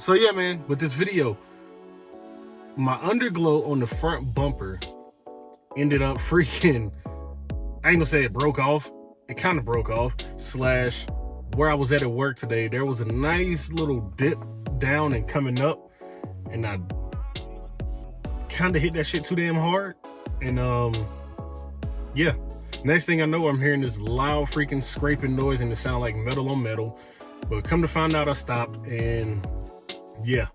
So yeah, man, with this video, my underglow on the front bumper ended up freaking, I ain't gonna say it broke off. It kind of broke off. Slash, where I was at work today, there was a nice little dip down and coming up, and I kind of hit that shit too damn hard. And yeah, next thing I know, I'm hearing this loud freaking scraping noise, and it sounded like metal on metal. But come to find out, I stopped, and yeah,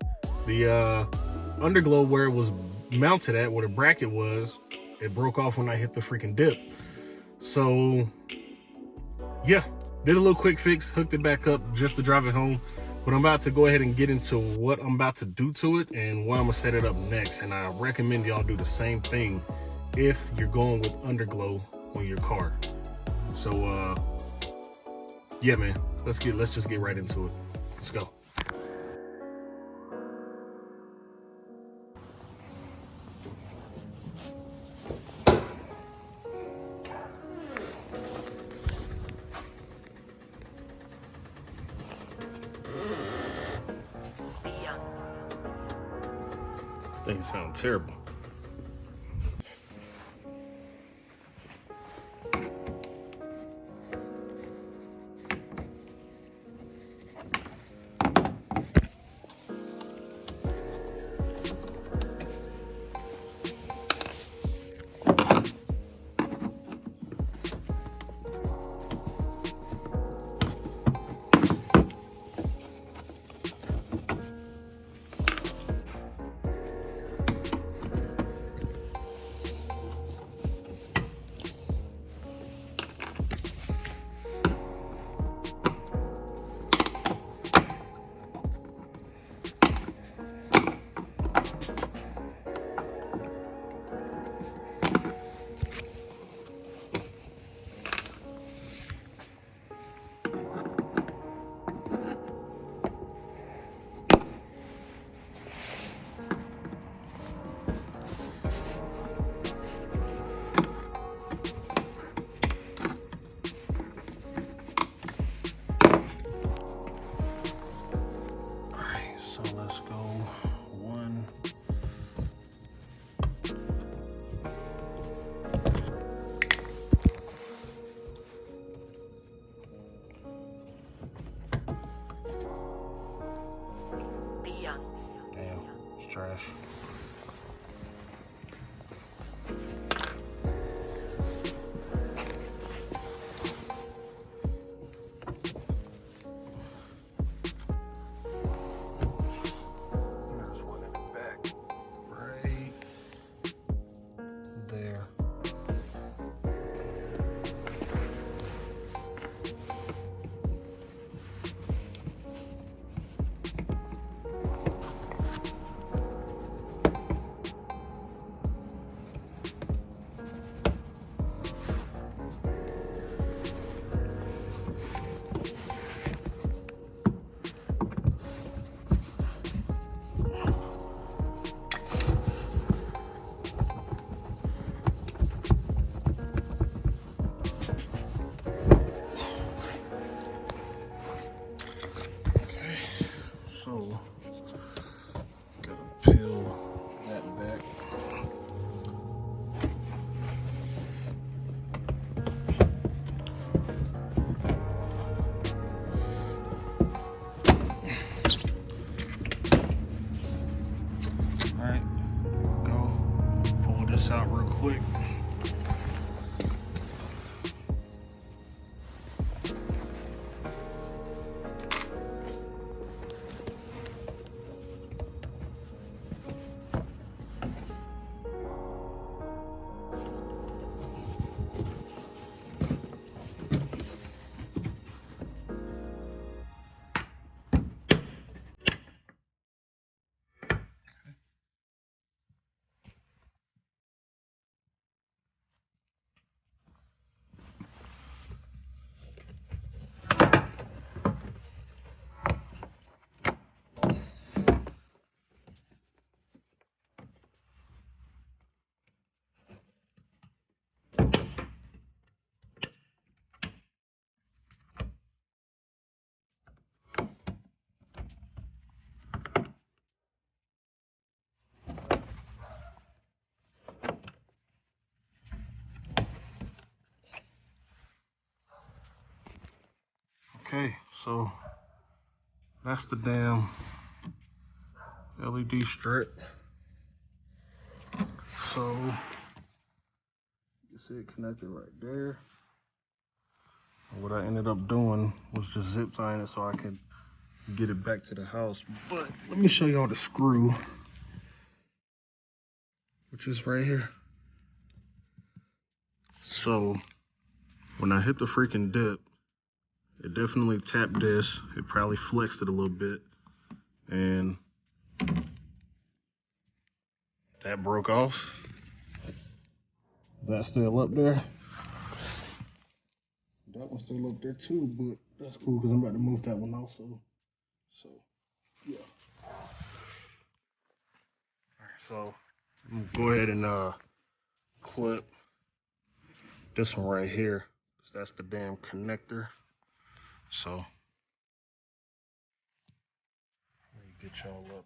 the underglow where it was mounted at, where the bracket was, it broke off when I hit the freaking dip. So yeah, did a little quick fix, hooked it back up just to drive it home. But I'm about to go ahead and get into what I'm about to do to it and where I'm gonna set it up next. And I recommend y'all do the same thing if you're going with underglow on your car. So yeah, man, let's just get right into it. Let's go. Things sound terrible. So let's go one. Damn, it's trash. So, gotta peel that back. All right, go pull this out real quick. So that's the damn LED strip. So you see it connected right there. And what I ended up doing was just zip tying it so I could get it back to the house. But let me show y'all the screw, which is right here. So when I hit the freaking dip, it definitely tapped this. It probably flexed it a little bit, and that broke off. That's still up there. That one's still up there too, but that's cool because I'm about to move that one also. So yeah. Alright, so I'm gonna go ahead and clip this one right here, because that's the damn connector. So let me get y'all up real quick.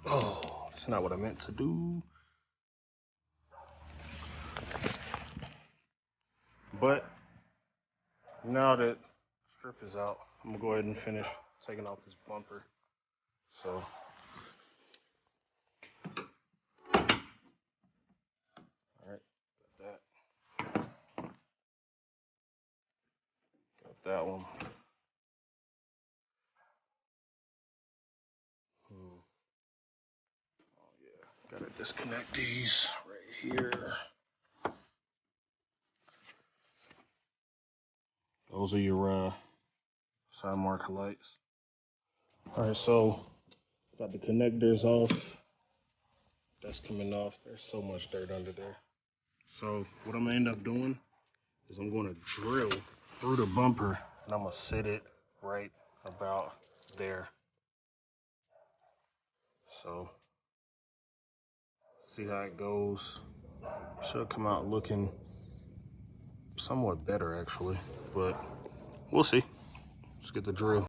Oh, that's not what I meant to do. But now that strip is out, I'm gonna go ahead and finish taking off this bumper. So alright, got that one. Oh yeah, gotta disconnect these right here. Those are your side marker lights. Alright, so got the connectors off. That's coming off. There's so much dirt under there. So what I'm gonna end up doing is I'm gonna drill through the bumper and I'm gonna sit it right about there. So see how it goes. Should come out looking somewhat better actually, but we'll see. Let's get the drill.